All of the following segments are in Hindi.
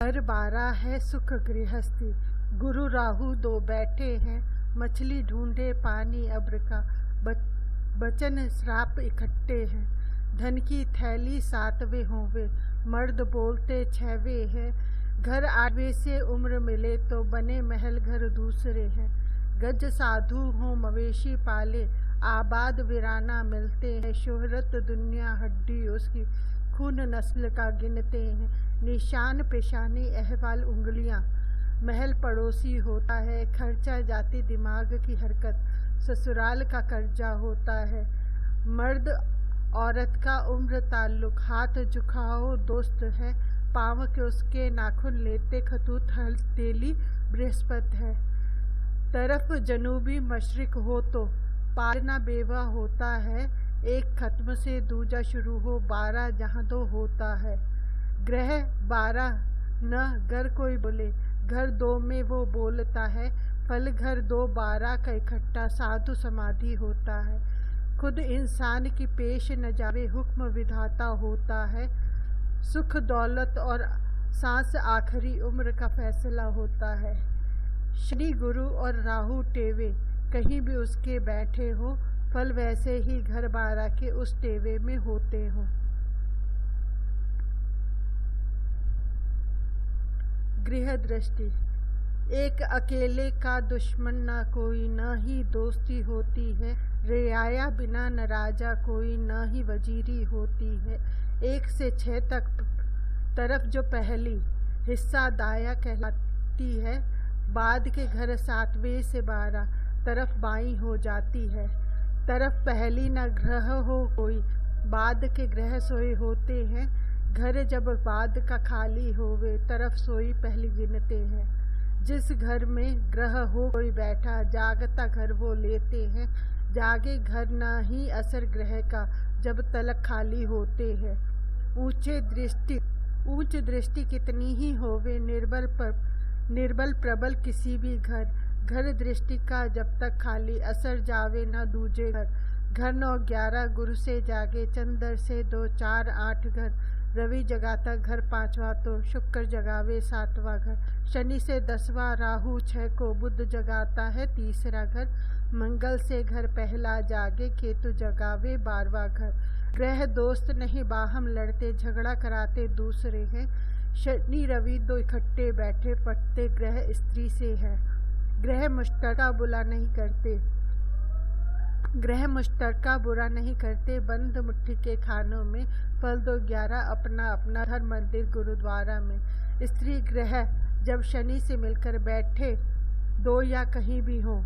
घर 12 है सुख गृहस्थी। गुरु राहु दो बैठे हैं, मछली ढूंढे पानी अब्र का। बचन श्राप इकट्ठे हैं, धन की थैली 7वें होवे। मर्द बोलते 6वें है, घर 8वें से उम्र मिले तो बने महल घर दूसरे हैं। गज साधु हो मवेशी पाले, आबाद वीराना मिलते हैं। शोहरत दुनिया हड्डी उसकी, खून नस्ल का गिनते हैं। निशान पेशानी अहवाल उंगलियां, महल पड़ोसी होता है। खर्चा जाती दिमाग की हरकत, ससुराल का कर्जा होता है। मर्द औरत का उम्र ताल्लुक, हाथ झुकाओ दोस्त है। पाँव के उसके नाखून लेते खतूत हथेली बृहस्पति है। तरफ जनूबी मशरिक हो तो पालना बेवा होता है। एक खत्म से दूजा शुरू हो, 12 जहाँ दो होता है। ग्रह 12 न घर कोई बोले, घर 2 में वो बोलता है। फल घर 2 12 का इकट्ठा, साधु समाधि होता है। खुद इंसान की पेश न जावे, हुक्म विधाता होता है। सुख दौलत और सांस आखिरी उम्र का फैसला होता है। शनि गुरु और राहु टेवे, कहीं भी उसके बैठे हो, फल वैसे ही घर 12 के उस टेवे में होते हों। गृह दृष्टि। एक अकेले का दुश्मन ना कोई, न ही दोस्ती होती है। रियाया बिना न राजा कोई, न ही वजीरी होती है। 1 से 6 तक तरफ जो पहली हिस्सा दाया कहलाती है। बाद के घर 7वें से 12 तरफ बाई हो जाती है। तरफ पहली न ग्रह हो कोई, बाद के ग्रह सोए होते हैं। घर जब बाद का खाली होवे, तरफ सोई पहली गिनते हैं। जिस घर में ग्रह हो कोई बैठा, जागता घर वो लेते हैं। जागे घर ना ही असर ग्रह का, जब तलक खाली होते हैं। ऊंच दृष्टि कितनी ही होवे, निर्बल प्रबल किसी भी घर दृष्टि का जब तक खाली, असर जावे न दूजे घर। घर 9 11 गुरु से जागे, चंद्र से 2 4 8 घर। रवि जगाता घर 5वां तो शुक्र जगावे 7वां घर। शनि से 10वां, राहु 6 को बुध जगाता है 3रा घर। मंगल से घर पहला जागे, केतु जगावे 12वां घर। ग्रह दोस्त नहीं बाहम लड़ते, झगड़ा कराते दूसरे हैं। शनि रवि 2 इकट्ठे बैठे, पटते ग्रह स्त्री से है। ग्रह मुश्तरका बुरा नहीं करते, बंद मुट्ठी के खानों में। फल 2 11 अपना अपना हर मंदिर गुरुद्वारा में। स्त्री ग्रह जब शनि से मिलकर बैठे, 2 या कहीं भी हो।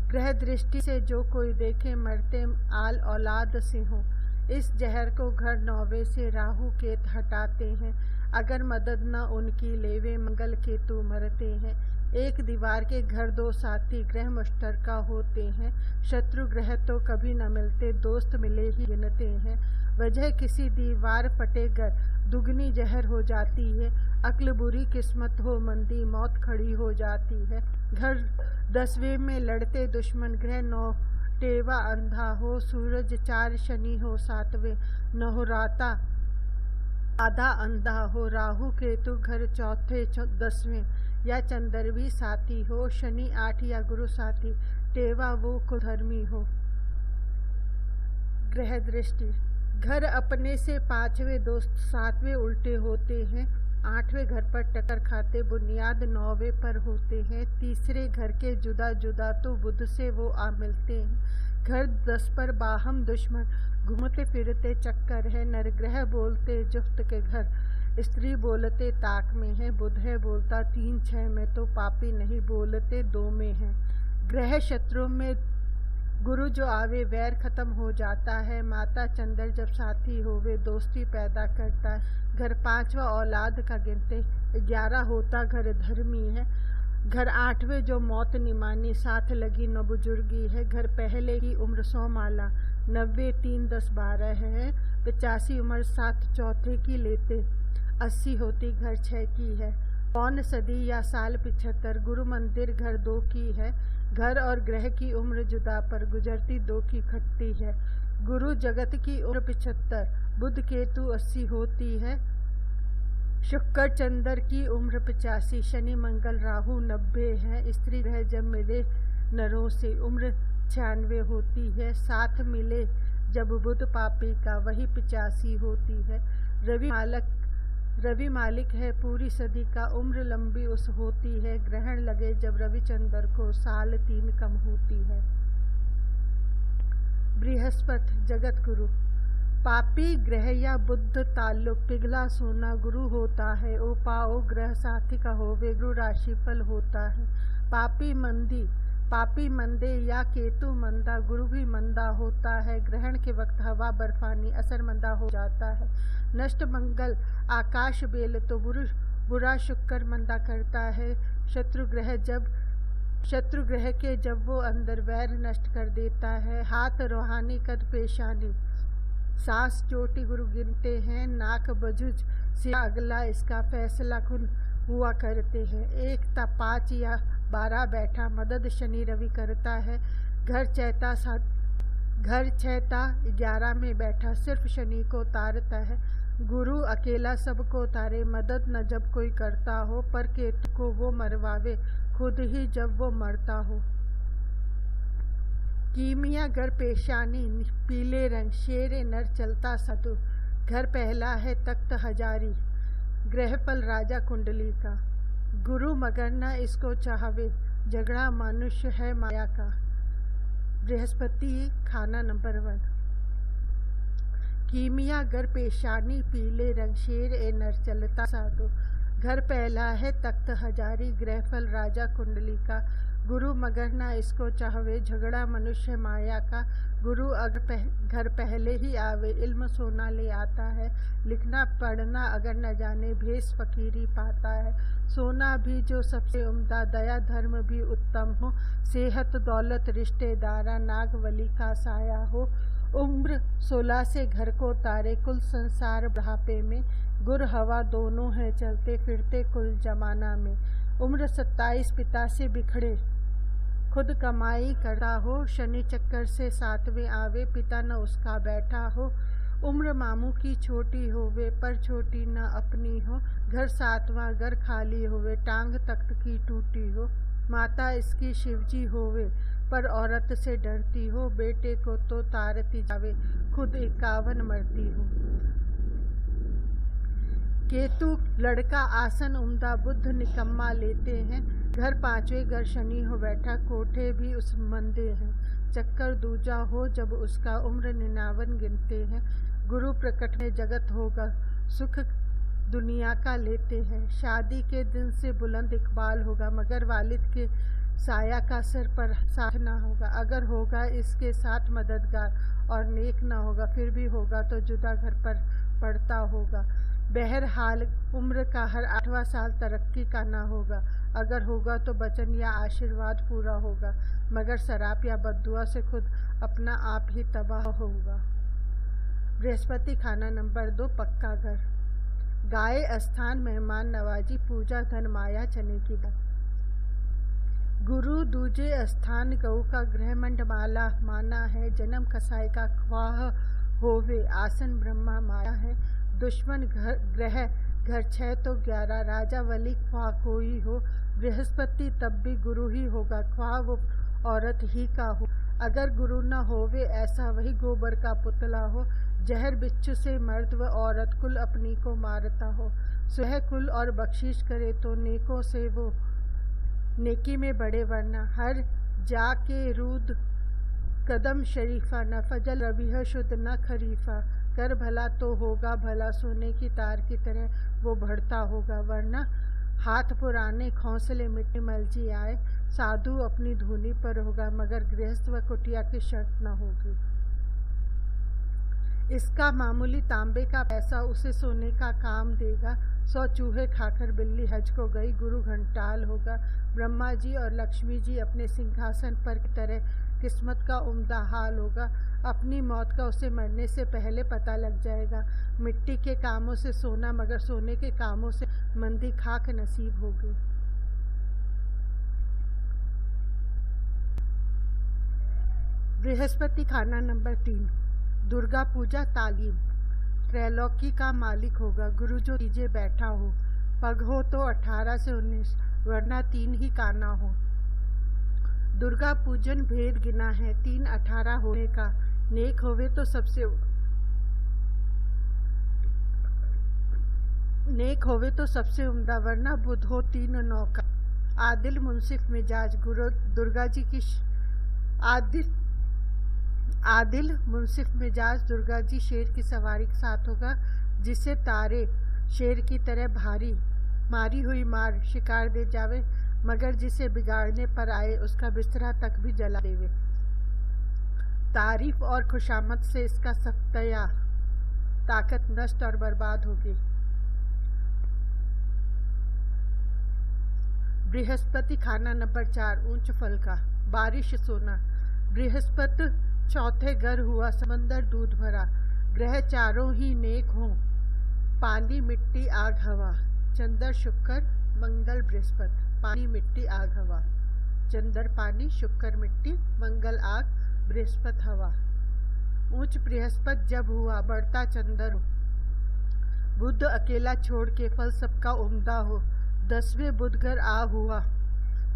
ग्रह दृष्टि से जो कोई देखे, मरते आल औलाद से हो। इस जहर को घर 9वें से राहु केत हटाते हैं। अगर मदद न उनकी लेवे, मंगल केतु मरते हैं। एक दीवार के घर 2 साथी, ग्रह मुश्तरका होते हैं। शत्रु ग्रह तो कभी न मिलते, दोस्त मिले ही गिनते हैं। वजह किसी दीवार फटे घर, दुगनी जहर हो जाती है। अक्ल बुरी किस्मत हो मंदी, मौत खड़ी हो जाती है। घर 10वें में लड़ते दुश्मन, ग्रह 9 टेवा अंधा हो। सूरज 4 शनि हो 7वें, नहुराता आधा अंधा हो। राहु केतु घर 4थे 10वें या चंद्रवी साथी हो। शनि 8 या गुरु साथी, टेवा वो कुधर्मी हो। ग्रह दृष्टि। घर अपने से 5वें दोस्त 7वें उल्टे होते हैं। 8वें घर पर टक्कर खाते, बुनियाद 9वें पर होते हैं। तीसरे घर के जुदा जुदा तो बुध से वो आ मिलते हैं। घर 10 पर बाहम दुश्मन, घूमते फिरते चक्कर है। नरग्रह बोलते जुफ्त के घर, स्त्री बोलते ताक में है। बुध है बोलता 3 6 में तो पापी नहीं बोलते 2 में है। ग्रह शत्रु में गुरु जो आवे, वैर खत्म हो जाता है। माता चंद्र जब साथी होवे, दोस्ती पैदा करता है। घर 5वां औलाद का गिनते 11 होता, घर धर्मी है। घर 8वें जो मौत निमानी, साथ लगी न बुजुर्गी है। घर पहले की उम्र 100 माला, 90 3 10 12 है। 85 उम्र 7 चौथे की लेते, 80 होती घर 6 की है। पौन सदी या साल 75, गुरु मंदिर घर 2 की है। घर और ग्रह की उम्र जुदा पर गुजरती 2 की खट्टी है। गुरु जगत की उम्र 75, बुध केतु 80 होती है। शुक्र चंद्र की उम्र 85, शनि मंगल राहु 90 है। स्त्री ग्रह जब मिले नरों से उम्र 96 होती है। साथ मिले जब बुध पापी का वही 85 होती है। रवि मालिक है पूरी सदी का, उम्र लंबी उस होती है। ग्रहण लगे जब रविचंद्र को साल 3 कम होती है। बृहस्पति जगत गुरु, पापी ग्रह या बुद्ध ताल्लुक पिघला सोना गुरु होता है। ओ पाओ ग्रह साथी का होवे गुरु राशि फल होता है। पापी मंदे या केतु मंदा गुरु भी मंदा होता है। ग्रहण के वक्त हवा बर्फानी असर मंदा हो जाता है। नष्ट मंगल आकाश बेल तो बुरा शुक्र मंदा करता है। शत्रु ग्रह के जब वो अंदर वैर नष्ट कर देता है। हाथ रूहानी कद पेशानी सांस चोटी गुरु गिनते हैं। नाक बजुज से अगला इसका फैसला खुद हुआ करते हैं। 1 5 या 12 बैठा मदद शनि रवि करता है। घर 6 11 में बैठा सिर्फ शनि को तारता है। गुरु अकेला सबको तारे, मदद न जब कोई करता हो। पर केतु को वो मरवावे खुद ही जब वो मरता हो। कीमिया घर पेशानी पीले रंग, शेर नर चलता सतु। घर पहला है तख्त हजारी, ग्रहफल राजा कुंडली का। गुरु मगर न इसको चाहवे, झगड़ा मनुष्य है माया का। बृहस्पति खाना नंबर 1। कीमिया घर पेशानी पीले रंग, शेर नर चलता साधु। घर पहला है तख्त हजारी, ग्रहफल राजा कुंडली का। गुरु मगर ना इसको चाहवे, झगड़ा मनुष्य माया का। गुरु अगर घर पहले ही आवे, इल्म सोना ले आता है। लिखना पढ़ना अगर न जाने, भेष फकीरी पाता है। सोना भी जो सबसे उम्दा, दया धर्म भी उत्तम हो। सेहत दौलत रिश्तेदारा, नागवली का साया हो। उम्र 16 से घर को तारे, कुल संसार बुढ़ापे में। गुर हवा दोनों हैं चलते फिरते कुल जमाना में। उम्र 27 पिता से बिखड़े, खुद कमाई करता हो। शनि चक्कर से 7वें आवे, पिता न उसका बैठा हो। उम्र मामू की छोटी होवे, पर छोटी न अपनी हो। घर 7वां घर खाली होवे, टांग तख्त की टूटी हो। माता इसकी शिवजी होवे, पर औरत से डरती हो। बेटे को तो तारती जावे, खुद 51 मरती हो। केतु लड़का आसन उम्दा, बुद्ध निकम्मा लेते हैं। घर 5वें घर शनि हो बैठा, कोठे भी उस मंदे हैं। चक्कर दूजा हो जब उसका, उम्र 99 गिनते हैं। गुरु प्रकट में जगत होगा, सुख दुनिया का लेते हैं। शादी के दिन से बुलंद इकबाल होगा, मगर वालिद के साया का सर पर साथ ना होगा। अगर होगा इसके साथ मददगार और नेक ना होगा, फिर भी होगा तो जुदा घर पर पड़ता होगा। बहरहाल उम्र का हर 8वां साल तरक्की का ना होगा। अगर होगा तो वचन या आशीर्वाद पूरा होगा, मगर शराब या बद्दुआ से खुद अपना आप ही तबाह होगा। बृहस्पति खाना नंबर 2 पक्का घर, गाय स्थान मेहमान नवाजी, पूजा धन माया चने की दाल। गुरु दूजे स्थान गऊ का ग्रह मंडमाला माना है। जन्म कसाई का ख्वाह होवे, आसन ब्रह्मा माया है। दुश्मन ग्रह घर 6 तो 11, राजा वली ख्वाह कोई हो। बृहस्पति तब भी गुरु ही होगा, ख्वाह वो औरत ही का हो। अगर गुरु न होवे ऐसा, वही गोबर का पुतला हो। जहर बिच्छू से मर्द व औरत, कुल अपनी को मारता हो। स्वह कुल और बख्शिश करे तो नेकों से वो नेकी में बड़े, वरना हर जाके रूद कदम शरीफा। न फजल रबीह शुद्ध न खरीफा, कर भला तो होगा भला। सोने की तार की तरह वो बढ़ता होगा, वरना हाथ पुराने खौंसले मिट्टी मलजी आए। साधु अपनी धूनी पर होगा, मगर गृहस्थ व कुटिया की शर्त न होगी। इसका मामूली तांबे का पैसा उसे सोने का काम देगा। 100 चूहे खाकर बिल्ली हज को गई, गुरु घंटाल होगा। ब्रह्मा जी और लक्ष्मी जी अपने सिंहासन पर की तरह, किस्मत का उम्दा हाल होगा। अपनी मौत का उसे मरने से पहले पता लग जाएगा। मिट्टी के कामों से सोना, मगर सोने के कामों से मंदी खाक नसीब होगी। बृहस्पति खाना नंबर 3 दुर्गा पूजा तालीम। त्रैलोकी का मालिक होगा। गुरु जो कीजे बैठा हो, पग हो तो 18 से 19, वरना 3 ही काना हो। दुर्गा पूजन भेद गिना है 3 18 होने का, नेक होवे तो सबसे उम्दा, वरना बुध हो 3 9 का। आदिल मुंसिफ मिजाज गुरु दुर्गा जी की आदिल मुंसिफ मिजाज दुर्गा जी शेर की सवारी के साथ होगा, जिसे तारे शेर की तरह भारी मारी हुई मार शिकार दे जावे, मगर जिसे बिगाड़ने पर आए उसका बिस्तरा तक भी जला देवे। तारीफ और खुशामद से इसका सख्तया ताकत नष्ट और बर्बाद होगी। बृहस्पति खाना नंबर 4 ऊंच फल का। बारिश सोना। बृहस्पति चौथे घर हुआ, समंदर दूध भरा। ग्रह चारों ही नेक हों, पानी मिट्टी आग हवा। चंद्र शुक्र मंगल बृहस्पति। पानी मिट्टी आग हवा। चंद्र पानी, शुक्र मिट्टी, मंगल आग, बृहस्पति हवा। ऊंच बृहस्पति जब हुआ, बढ़ता चंद्र हो। बुध अकेला छोड़ के फल सबका उम्दा हो। 10वें बुध घर आ हुआ,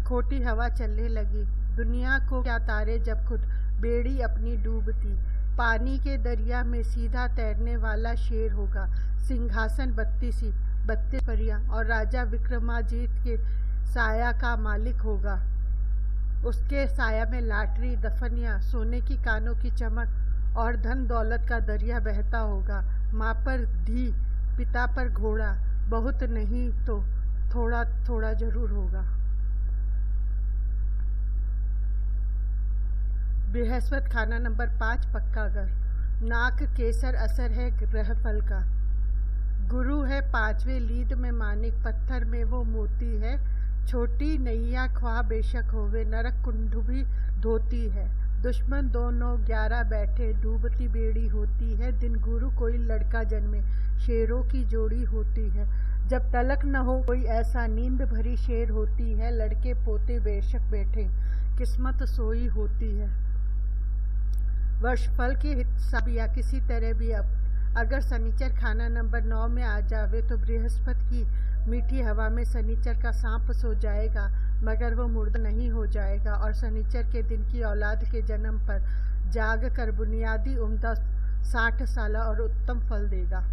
खोटी हवा चलने लगी। दुनिया को क्या तारे जब खुद बेड़ी अपनी डूबती। पानी के दरिया में सीधा तैरने वाला शेर होगा। सिंहासन 32 परियां और राजा विक्रमाजीत के साया का मालिक होगा। उसके साया में लाटरी, दफनिया, सोने की कानों की चमक और धन दौलत का दरिया बहता होगा। माँ पर धी, पिता पर घोड़ा, बहुत नहीं तो थोड़ा थोड़ा जरूर होगा। बृहस्पति खाना नंबर 5 पक्का घर। नाक केसर असर है ग्रह फल का। गुरु है 5वें लीद में मानिक, पत्थर में वो मोती है। छोटी नैया ख्वाह बेशक होवे, नरक कुंड भी धोती है। दुश्मन 2 9 11 बैठे, डूबती बेड़ी होती है। दिन गुरु कोई लड़का जन्मे, शेरों की जोड़ी होती है। जब तलक न हो कोई ऐसा, नींद भरी शेर होती है। लड़के पोते बेशक बैठे, किस्मत सोई होती है। वर्ष फल के हिसाब या किसी तरह भी अगर शनिचर खाना नंबर 9 में आ जावे तो बृहस्पति की मीठी हवा में शनिचर का सांप सो जाएगा, मगर वो मुर्दा नहीं हो जाएगा और शनिचर के दिन की औलाद के जन्म पर जाग कर बुनियादी उम्दा 60 साल और उत्तम फल देगा।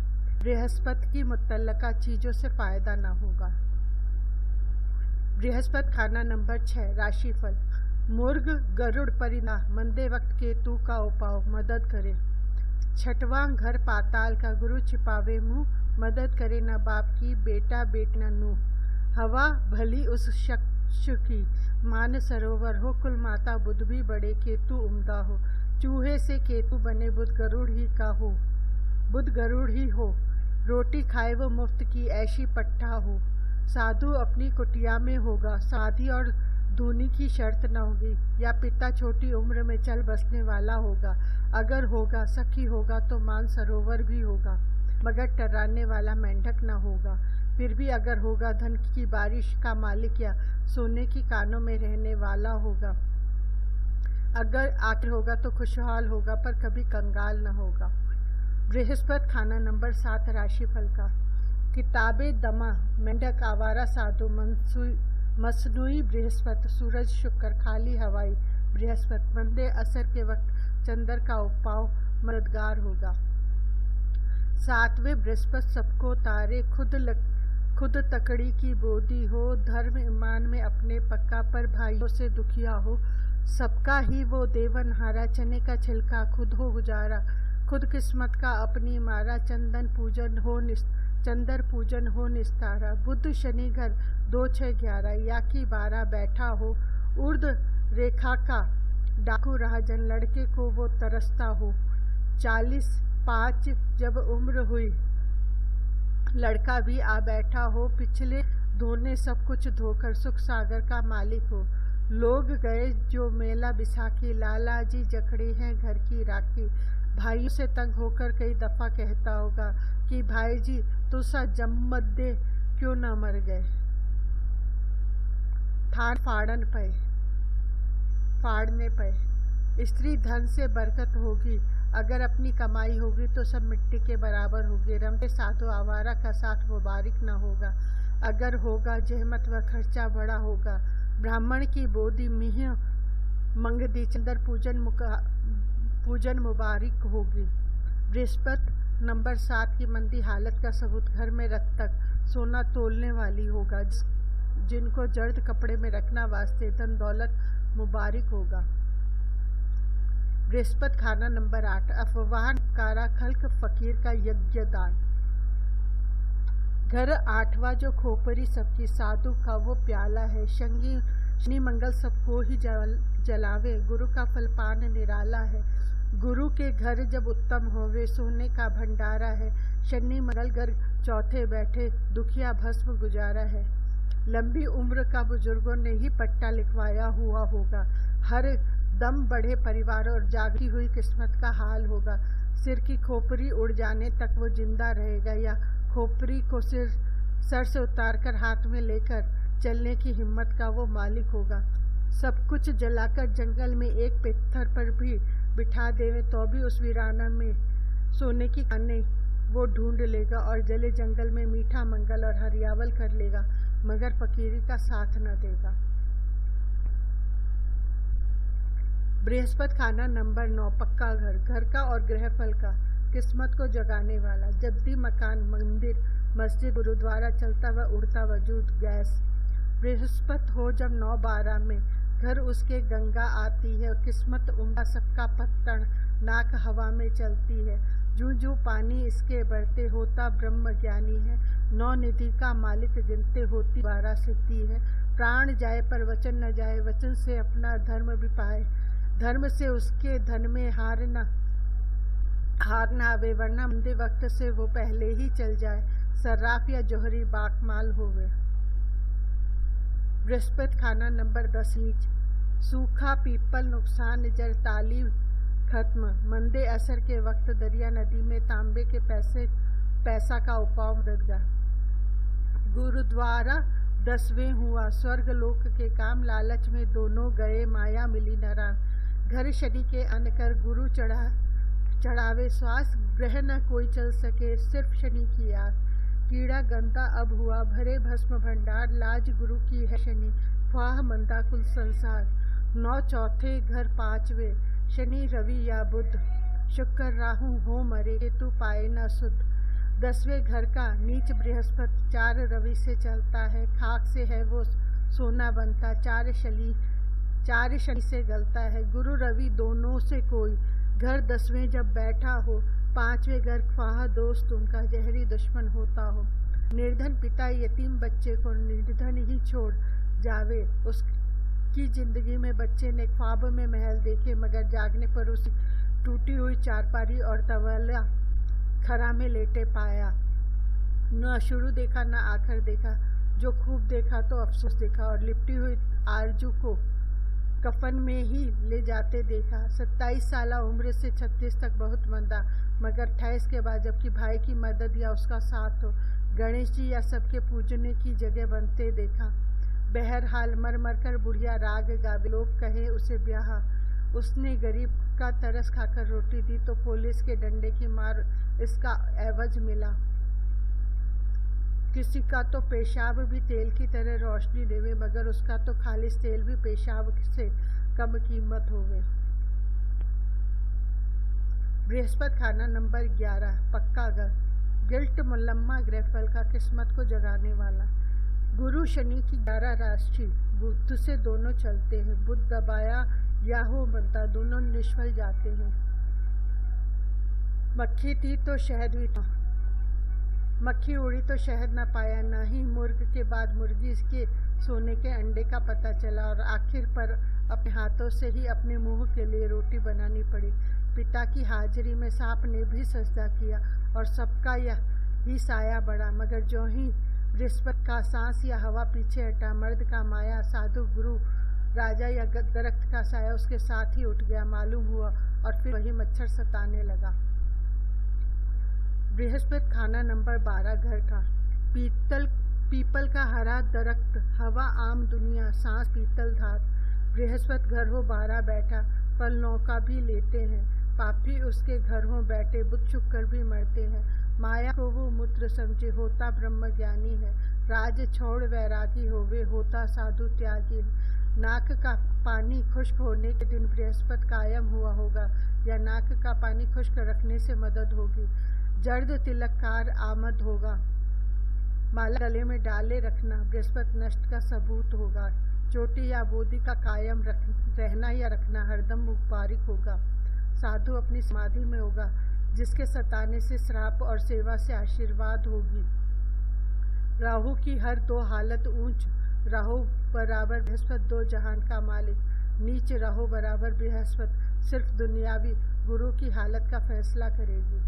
बृहस्पति की मुतल्लका चीजों से फायदा न होगा। बृहस्पति खाना नंबर 6 राशिफल। मुर्ग गरुड़ परिना, मंदे वक्त केतु का उपाव मदद करे। 6वां घर पाताल का, गुरु छिपावे मुंह, मदद करे न बाप की, बेटा बेटना नूह। हवा भली उस शख्स की, मान सरोवर हो, कुल माता बुध भी बड़े, केतु उम्दा हो। चूहे से केतु बने, बुध गरुड़ ही हो। रोटी खाए वो मुफ्त की, ऐशी पट्टा हो। साधु अपनी कुटिया में होगा, शादी और धूनी की शर्त न होगी। या पिता छोटी उम्र में चल बसने वाला होगा। अगर होगा सखी होगा तो मान सरोवर भी होगा, मगर टर्राने वाला मेंढक न होगा। फिर भी अगर होगा धन की बारिश का मालिक या सोने की कानों में रहने वाला होगा। अगर आखिर होगा तो खुशहाल होगा, पर कभी कंगाल न होगा। बृहस्पति खाना नंबर 7 राशिफल का। किताबे दमा, मेंढक, आवारा साधु, मसनूई बृहस्पति। सूरज शुक्र, खाली हवाई बृहस्पति। मंदे असर के वक्त चंद्र का उपाव मददगार होगा। 7वें बृहस्पति सबको तारे, खुद तकड़ी की बोधी हो। धर्म ईमान में अपने पक्का, पर भाइयों से दुखिया हो। सबका ही वो देवन हारा, चने का छिलका खुद हो गुजारा। खुद किस्मत का अपनी मारा, चंद्र पूजन हो निस्तारा। बुध शनि घर 2 6 11 या की 12 बैठा हो। उर्द रेखा का डाकू राहजन, लड़के को वो तरसता हो। 40 5 जब उम्र हुई, लड़का भी आ बैठा हो। पिछले धोने सब कुछ धोकर सुख सागर का मालिक हो। लोग गए जो मेला बिसाखी, लाला जी जकड़े हैं घर की राखी। भाइयों से तंग होकर कई दफा कहता होगा कि भाई जी तुसा जम्मत दे क्यों न मर गए। थान फाड़ने पे स्त्री धन से बरकत होगी, अगर अपनी कमाई होगी तो सब मिट्टी के बराबर होगी। रमते साधु आवारा का साथ मुबारक न होगा। अगर होगा जहमत व खर्चा बड़ा होगा। ब्राह्मण की बोधी मिह मंगदी चंदर पूजन मुबारक होगी। बृहस्पति नंबर 7 की मंदी हालत का सबूत घर में रख तक सोना तोलने वाली होगा। जिनको जर्द कपड़े में रखना वास्ते धन दौलत मुबारक होगा। बृहस्पति खाना नंबर 8 अफवाह कारा खल्क फकीर का यज्ञ दान। घर 8वां जो खोपरी सबकी साधु का वो प्याला है। शनि मंगल सबको ही जलावे। गुरु का फल पान निराला है। गुरु के घर जब उत्तम होवे सोने का भंडारा है। शनि मंगल घर चौथे बैठे दुखिया भस्म गुजारा है। लंबी उम्र का बुजुर्गों ने ही पट्टा लिखवाया हुआ होगा। हर दम बढ़े परिवार और जागी हुई किस्मत का हाल होगा। सिर की खोपरी उड़ जाने तक वो जिंदा रहेगा या खोपरी को सर से उतारकर हाथ में लेकर चलने की हिम्मत का वो मालिक होगा। सब कुछ जलाकर जंगल में एक पत्थर पर भी बिठा देवे तो भी उस वीराना में सोने की खाने वो ढूंढ लेगा और जले जंगल में मीठा मंगल और हरियावल कर लेगा, मगर फकीरी का साथ न देगा। बृहस्पति खाना नंबर 9 पक्का घर। घर का और गृहफल का किस्मत को जगाने वाला। जब भी मकान, मंदिर, मस्जिद, गुरुद्वारा चलता व उड़ता वजूद गैस। बृहस्पति हो जब 9-12 में घर उसके गंगा आती है। किस्मत उमड़ा सबका पत्तन नाक हवा में चलती है। जूं जूं पानी इसके बढ़ते होता ब्रह्म ज्ञानी है। 9 निधि का मालिक गिनते होती 12 सिद्धि है। प्राण जाए पर वचन न जाए, वचन से अपना धर्म भी पाए। धर्म से उसके धन में हार न आवे, वरना मंदे वक्त से वो पहले ही चल जाए। सर्राफ या जोहरी बाकमाल होवे। बृहस्पति खाना नंबर 10 नीच। सूखा पीपल नुकसान जर ताली खत्म। मंदे असर के वक्त दरिया नदी में तांबे के पैसा का उपाव मददगार। गुरुद्वारा 10वें हुआ। स्वर्ग लोक के काम लालच में दोनों गए, माया मिली नारायण। घर शनि के अन्न कर गुरु चढ़ावे श्वास। ग्रह न कोई चल सके सिर्फ शनि की आस। कीड़ा गंदा अब हुआ भरे भस्म भंडार। लाज गुरु की है शनि ख्वाह मंदा कुल संसार। 9 चौथे घर 5वें शनि रवि या बुध। शुक्र राहु हो मरे केतु पाए न सुध। 10वें घर का नीच बृहस्पति 4 रवि से चलता है। खाक से है वो सोना बनता। 4 शनि से गलता है। गुरु रवि दोनों से कोई। घर 10वें जब बैठा हो। 5वें घर ख्वाह दोस्त उनका जहरी दुश्मन होता हो। निर्धन पिता यतीम बच्चे को निर्धन ही छोड़ जावे। उसकी जिंदगी में बच्चे ने ख्वाब में महल देखे, मगर जागने पर उस टूटी हुई चारपारी और तवला खरा में लेटे पाया। न शुरू देखा न आखिर देखा। जो खूब देखा तो अफसोस देखा और लिपटी हुई आरजू को कफन में ही ले जाते देखा। 27 साल उम्र से 36 तक बहुत मंदा, मगर 28 के बाद जबकि भाई की मदद या उसका साथ हो, गणेश जी या सबके पूजने की जगह बनते देखा। बहरहाल मर मर कर बुढ़िया राग गावे। लोग कहे उसे ब्याह। उसने गरीब का तरस खाकर रोटी दी तो पुलिस के डंडे की मार इसका एवज मिला। किसी का तो पेशाब भी तेल की तरह रोशनी देवे, मगर उसका तो खालिश तेल भी पेशाब से कम कीमत होवे। बृहस्पति खाना नंबर 11 पक्का घर। गिल्ट मुलम्मा गृहफल का किस्मत को जगाने वाला। गुरु शनि की 11 राशि बुध से दोनों चलते हैं। बुध दबाया या हो बनता, दोनों निष्फल जाते हैं। मक्खी थी तो शहद भी था। मक्खी उड़ी तो शहद न पाया, न ही मुर्ग के बाद मुर्गी के सोने के अंडे का पता चला, और आखिर पर अपने हाथों से ही अपने मुंह के लिए रोटी बनानी पड़ी। पिता की हाजिरी में सांप ने भी सजदा किया और सबका यही साया बढ़ा, मगर जो ही बृहस्पति का सांस या हवा पीछे हटा, मर्द का माया, साधु, गुरु, राजा या दरख्त का साया उसके साथ ही उठ गया मालूम हुआ, और फिर वही मच्छर सताने लगा। बृहस्पति खाना नंबर 12 घर का। पीपल का हरा दरख्त, हवा आम दुनिया, सांस पीतल धात। बृहस्पति घर हो 12 बैठा, फल 9 का भी लेते हैं। पापी उसके घर हों बैठे, बुत चुक कर भी मरते हैं। माया को वो मूत्र समझे, होता ब्रह्म ज्ञानी है। राज छोड़ वैरागी होवे, होता साधु त्यागी है। नाक का पानी खुश्क होने के दिन बृहस्पति कायम हुआ होगा, या नाक का पानी खुश्क रखने से मदद होगी। जर्द तिलककार आमद होगा, माला गले में डाले रखना बृहस्पति नष्ट का सबूत होगा। चोटी या बोधी का कायम रहना या रखना हरदम उपकारिक होगा। साधु अपनी समाधि में होगा, जिसके सताने से श्राप और सेवा से आशीर्वाद होगी। राहु की हर दो हालत ऊंच, राहु बराबर बृहस्पति दो जहान का मालिक, नीच राहु बराबर बृहस्पति सिर्फ दुनियावी गुरु की हालत का फैसला करेगी।